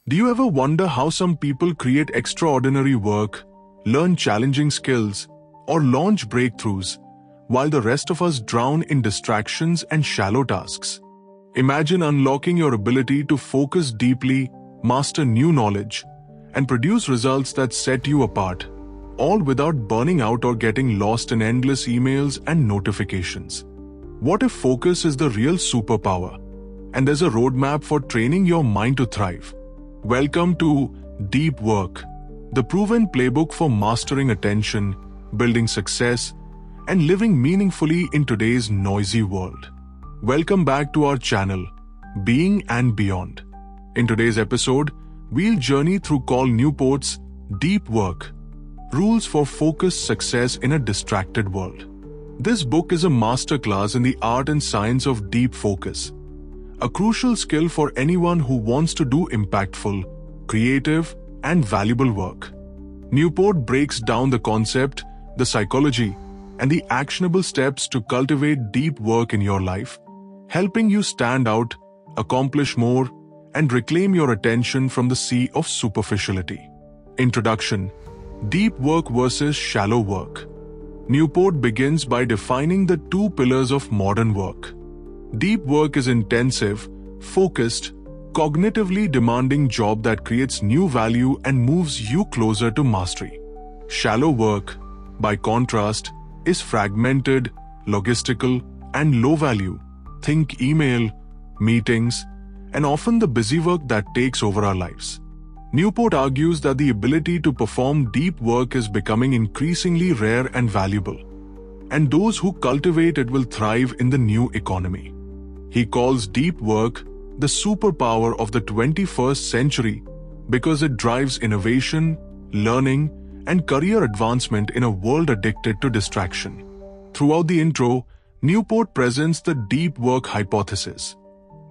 Do you ever wonder how some people create extraordinary work, learn challenging skills, or launch breakthroughs, while the rest of us drown in distractions and shallow tasks? Imagine unlocking your ability to focus deeply, master new knowledge, and produce results that set you apart, all without burning out or getting lost in endless emails and notifications. What if focus is the real superpower, and there's a roadmap for training your mind to thrive? Welcome to Deep Work, the proven playbook for mastering attention, building success, and living meaningfully in today's noisy world. Welcome back to our channel, Being and Beyond. In today's episode, we'll journey through Cal Newport's Deep Work, Rules for Focused Success in a Distracted World. This book is a masterclass in the art and science of deep focus, a crucial skill for anyone who wants to do impactful, creative, and valuable work. Newport breaks down the concept, the psychology, and the actionable steps to cultivate deep work in your life, helping you stand out, accomplish more, and reclaim your attention from the sea of superficiality. Introduction: Deep work versus shallow work. Newport begins by defining the two pillars of modern work. Deep work is intensive, focused, cognitively demanding job that creates new value and moves you closer to mastery. Shallow work, by contrast, is fragmented, logistical, and low value. Think email, meetings, and often the busy work that takes over our lives. Newport argues that the ability to perform deep work is becoming increasingly rare and valuable, and those who cultivate it will thrive in the new economy. He calls deep work the superpower of the 21st century because it drives innovation, learning, and career advancement in a world addicted to distraction. Throughout the intro, Newport presents the deep work hypothesis.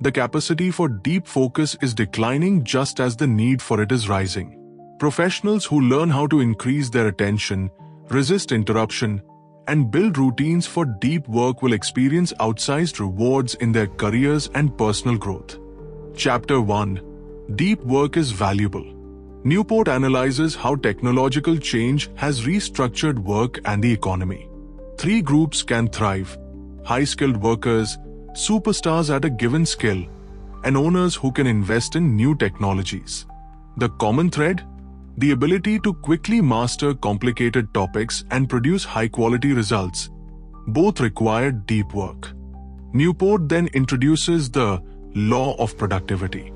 The capacity for deep focus is declining just as the need for it is rising. Professionals who learn how to increase their attention, resist interruption, and build routines for deep work will experience outsized rewards in their careers and personal growth. Chapter 1: Deep Work is Valuable. Newport analyzes how technological change has restructured work and the economy. Three groups can thrive: high-skilled workers, superstars at a given skill, and owners who can invest in new technologies. The common thread? The ability to quickly master complicated topics and produce high-quality results. Both require deep work. Newport then introduces the law of productivity.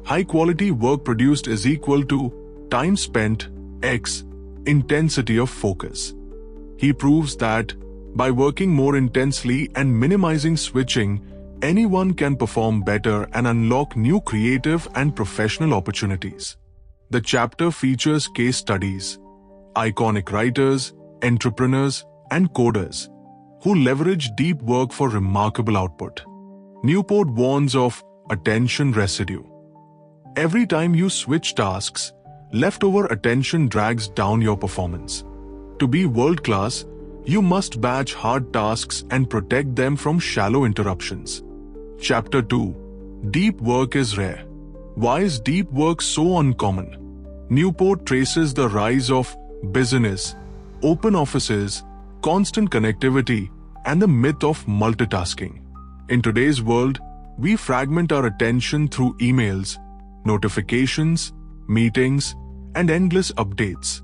High-quality work produced is equal to time spent x intensity of focus. He proves that by working more intensely and minimizing switching, anyone can perform better and unlock new creative and professional opportunities. The chapter features case studies, iconic writers, entrepreneurs, and coders who leverage deep work for remarkable output. Newport warns of attention residue. Every time you switch tasks, leftover attention drags down your performance. To be world-class, you must batch hard tasks and protect them from shallow interruptions. Chapter 2: Deep Work is Rare. Why is deep work so uncommon? Newport traces the rise of busyness, open offices, constant connectivity, and the myth of multitasking. In today's world, we fragment our attention through emails, notifications, meetings, and endless updates.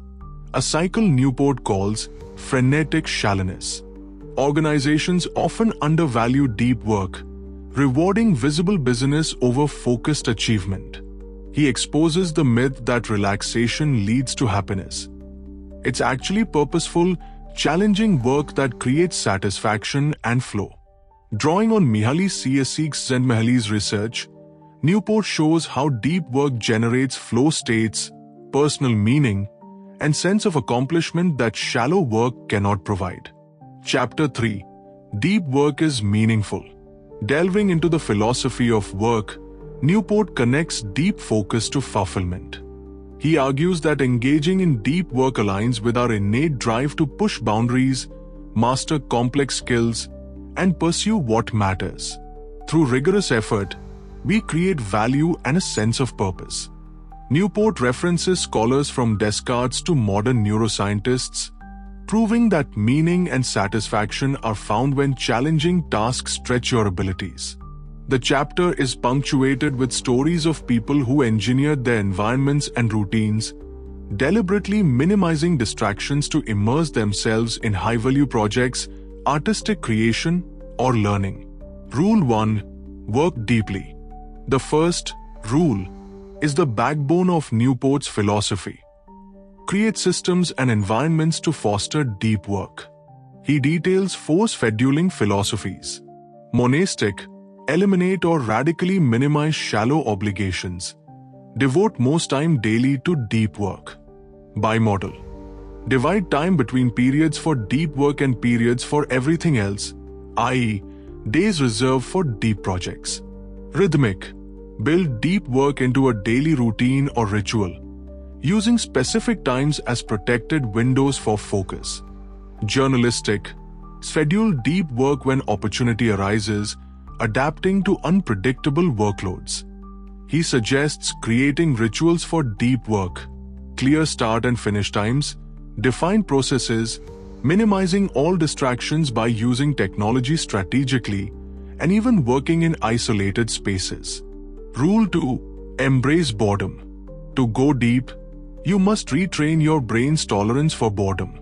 A cycle Newport calls frenetic shallowness. Organizations often undervalue deep work, rewarding visible busyness over focused achievement. He exposes the myth that relaxation leads to happiness. It's actually purposeful, challenging work that creates satisfaction and flow. Drawing on Mihaly Csikszentmihalyi's research, Newport shows how deep work generates flow states, personal meaning, and sense of accomplishment that shallow work cannot provide. Chapter 3: Deep Work is Meaningful. Delving into the philosophy of work, Newport connects deep focus to fulfillment. He argues that engaging in deep work aligns with our innate drive to push boundaries, master complex skills, and pursue what matters. Through rigorous effort, we create value and a sense of purpose. Newport references scholars from Descartes to modern neuroscientists, proving that meaning and satisfaction are found when challenging tasks stretch your abilities. The chapter is punctuated with stories of people who engineered their environments and routines, deliberately minimizing distractions to immerse themselves in high-value projects, artistic creation, or learning. Rule 1. Work deeply. The first rule is the backbone of Newport's philosophy. Create systems and environments to foster deep work. He details 4 scheduling philosophies. Monastic, eliminate or radically minimize shallow obligations. Devote most time daily to deep work. Bimodal, divide time between periods for deep work and periods for everything else, i.e., days reserved for deep projects. Rhythmic, build deep work into a daily routine or ritual, using specific times as protected windows for focus. Journalistic, schedule deep work when opportunity arises, adapting to unpredictable workloads. He suggests creating rituals for deep work, clear start and finish times, defined processes, minimizing all distractions by using technology strategically, and even working in isolated spaces. Rule 2. Embrace boredom. To go deep, you must retrain your brain's tolerance for boredom.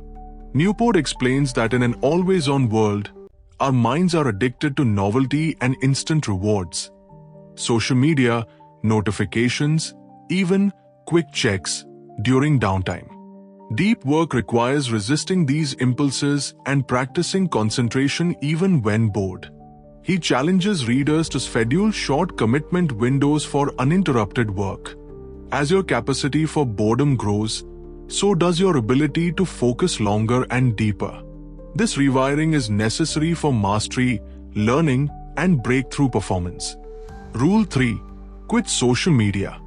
Newport explains that in an always-on world, our minds are addicted to novelty and instant rewards. Social media, notifications, even quick checks during downtime. Deep work requires resisting these impulses and practicing concentration even when bored. He challenges readers to schedule short commitment windows for uninterrupted work. As your capacity for boredom grows, so does your ability to focus longer and deeper. This rewiring is necessary for mastery, learning, and breakthrough performance. Rule 3. Quit social media.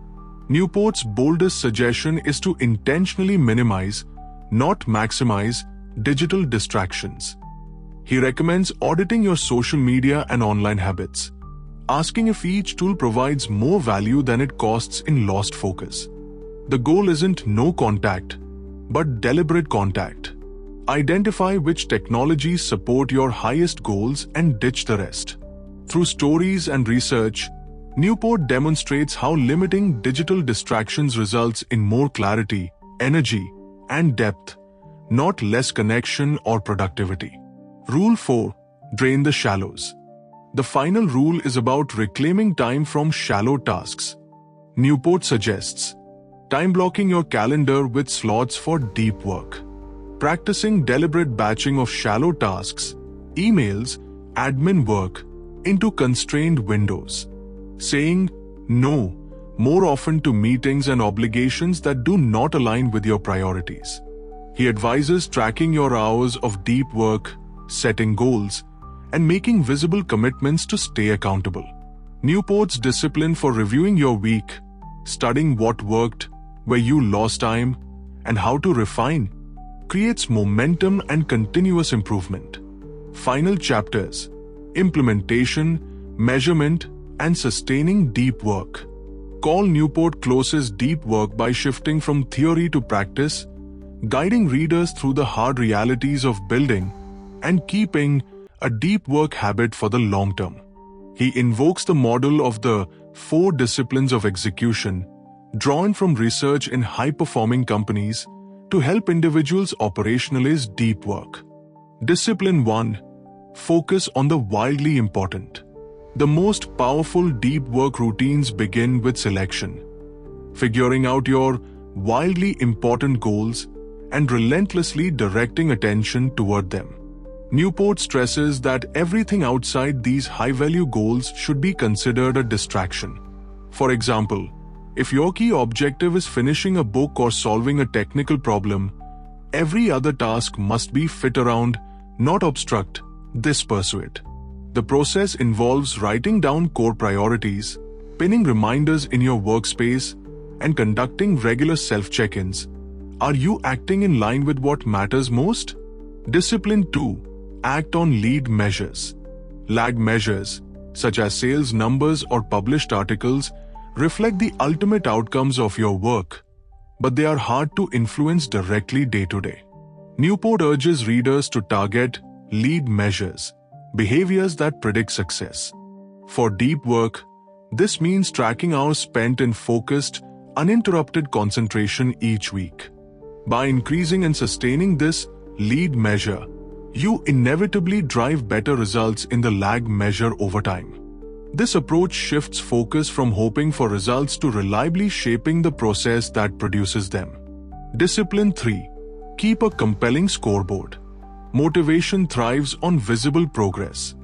Newport's boldest suggestion is to intentionally minimize, not maximize, digital distractions. He recommends auditing your social media and online habits, asking if each tool provides more value than it costs in lost focus. The goal isn't no contact, but deliberate contact. Identify which technologies support your highest goals and ditch the rest. Through stories and research, Newport demonstrates how limiting digital distractions results in more clarity, energy, and depth, not less connection or productivity. Rule 4. Drain the shallows. The final rule is about reclaiming time from shallow tasks. Newport suggests time blocking your calendar with slots for deep work. Practicing deliberate batching of shallow tasks, emails, admin work into constrained windows. Saying no more often to meetings and obligations that do not align with your priorities. He advises tracking your hours of deep work, setting goals, and making visible commitments to stay accountable. Newport's discipline for reviewing your week, studying what worked, where you lost time, and how to refine, creates momentum and continuous improvement. Final chapters: implementation, measurement, and sustaining deep work. Cal Newport closes deep work by shifting from theory to practice, guiding readers through the hard realities of building and keeping a deep work habit for the long term. He invokes the model of the 4 disciplines of execution, drawn from research in high-performing companies, to help individuals operationalize deep work. Discipline 1. Focus on the wildly important. The most powerful deep work routines begin with selection. Figuring out your wildly important goals and relentlessly directing attention toward them. Newport stresses that everything outside these high-value goals should be considered a distraction. For example, if your key objective is finishing a book or solving a technical problem, every other task must be fit around, not obstruct, this pursuit. The process involves writing down core priorities, pinning reminders in your workspace, and conducting regular self-check-ins. Are you acting in line with what matters most? Discipline 2. Act on lead measures. Lag measures, such as sales numbers or published articles, reflect the ultimate outcomes of your work, but they are hard to influence directly day to day. Newport urges readers to target lead measures, behaviors that predict success. For deep work, this means tracking hours spent in focused, uninterrupted concentration each week. By increasing and sustaining this lead measure, you inevitably drive better results in the lag measure over time. This approach shifts focus from hoping for results to reliably shaping the process that produces them. Discipline 3. Keep a compelling scoreboard. Motivation thrives on visible progress.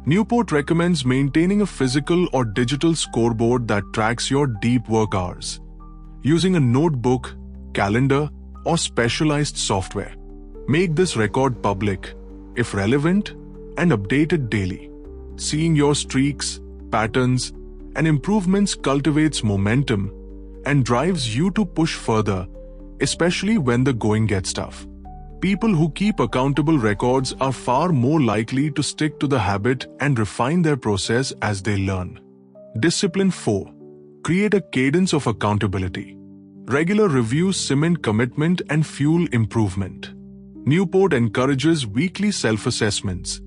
Newport recommends maintaining a physical or digital scoreboard that tracks your deep work hours. Using a notebook, calendar, or specialized software. Make this record public, if relevant, and update it daily. Seeing your streaks, patterns, and improvements cultivates momentum and drives you to push further, especially when the going gets tough. People who keep accountable records are far more likely to stick to the habit and refine their process as they learn. Discipline 4. Create a cadence of accountability. Regular reviews cement commitment and fuel improvement. Newport encourages weekly self-assessments.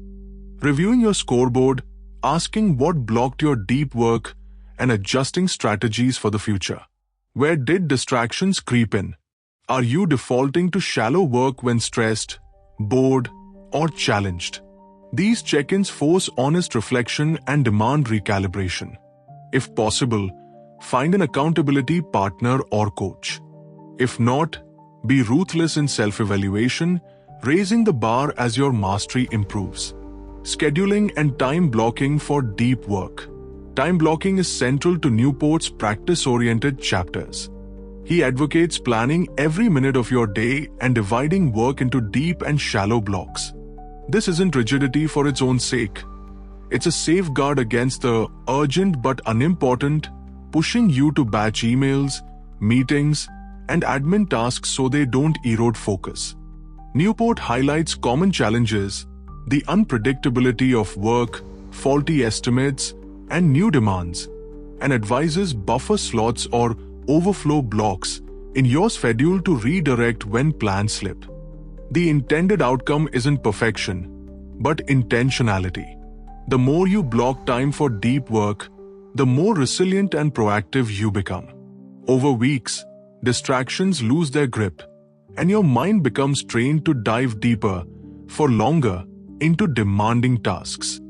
Reviewing your scoreboard, asking what blocked your deep work, and adjusting strategies for the future. Where did distractions creep in? Are you defaulting to shallow work when stressed, bored, or challenged? These check-ins force honest reflection and demand recalibration. If possible, find an accountability partner or coach. If not, be ruthless in self-evaluation, raising the bar as your mastery improves. Scheduling and time blocking for deep work. Time blocking is central to Newport's practice-oriented chapters. He advocates planning every minute of your day and dividing work into deep and shallow blocks. This isn't rigidity for its own sake. It's a safeguard against the urgent but unimportant, pushing you to batch emails, meetings, and admin tasks so they don't erode focus. Newport highlights common challenges, the unpredictability of work, faulty estimates, and new demands, and advises buffer slots or overflow blocks in your schedule to redirect when plans slip. The intended outcome isn't perfection, but intentionality. The more you block time for deep work, the more resilient and proactive you become. Over weeks, distractions lose their grip, and your mind becomes trained to dive deeper, for longer, into demanding tasks.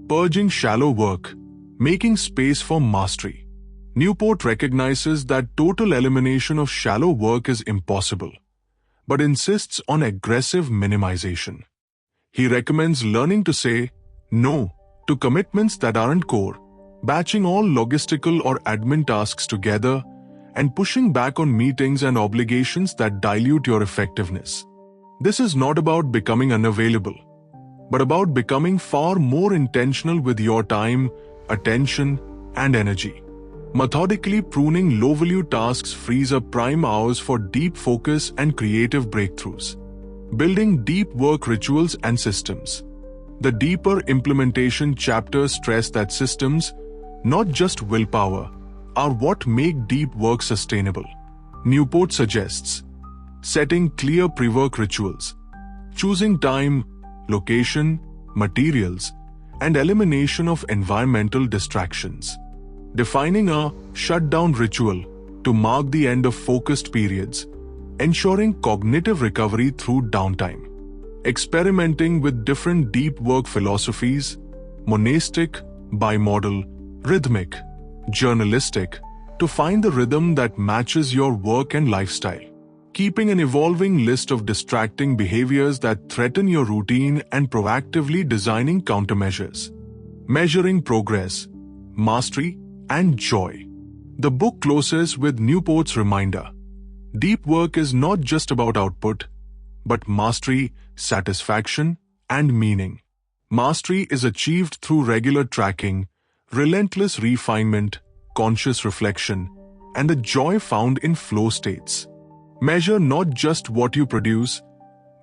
Purging shallow work, making space for mastery. Newport recognizes that total elimination of shallow work is impossible, but insists on aggressive minimization. He recommends learning to say no to commitments that aren't core, batching all logistical or admin tasks together, and pushing back on meetings and obligations that dilute your effectiveness. This is not about becoming unavailable, but about becoming far more intentional with your time, attention, and energy. Methodically pruning low-value tasks frees up prime hours for deep focus and creative breakthroughs. Building deep work rituals and systems. The deeper implementation chapters stress that systems, not just willpower, are what make deep work sustainable. Newport suggests setting clear pre-work rituals, choosing time, location, materials, and elimination of environmental distractions. Defining a shutdown ritual to mark the end of focused periods, ensuring cognitive recovery through downtime. Experimenting with different deep work philosophies, monastic, bimodal, rhythmic, journalistic, to find the rhythm that matches your work and lifestyle. Keeping an evolving list of distracting behaviors that threaten your routine and proactively designing countermeasures. Measuring progress, mastery, and joy. The book closes with Newport's reminder. Deep work is not just about output, but mastery, satisfaction, and meaning. Mastery is achieved through regular tracking, relentless refinement, conscious reflection, and the joy found in flow states. Measure not just what you produce,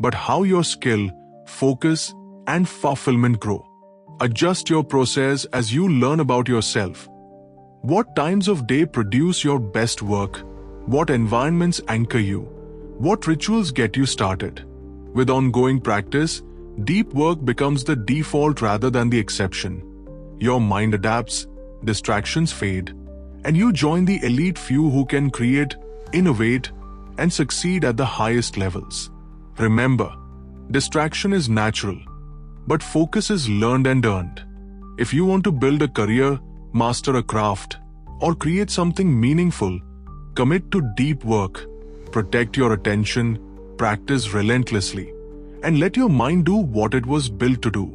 but how your skill, focus, and fulfillment grow. Adjust your process as you learn about yourself. What times of day produce your best work? What environments anchor you? What rituals get you started? With ongoing practice, deep work becomes the default rather than the exception. Your mind adapts, distractions fade, and you join the elite few who can create, innovate, and succeed at the highest levels. Remember, distraction is natural, but focus is learned and earned. If you want to build a career, master a craft, or create something meaningful, commit to deep work, protect your attention, practice relentlessly, and let your mind do what it was built to do.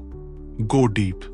Go deep.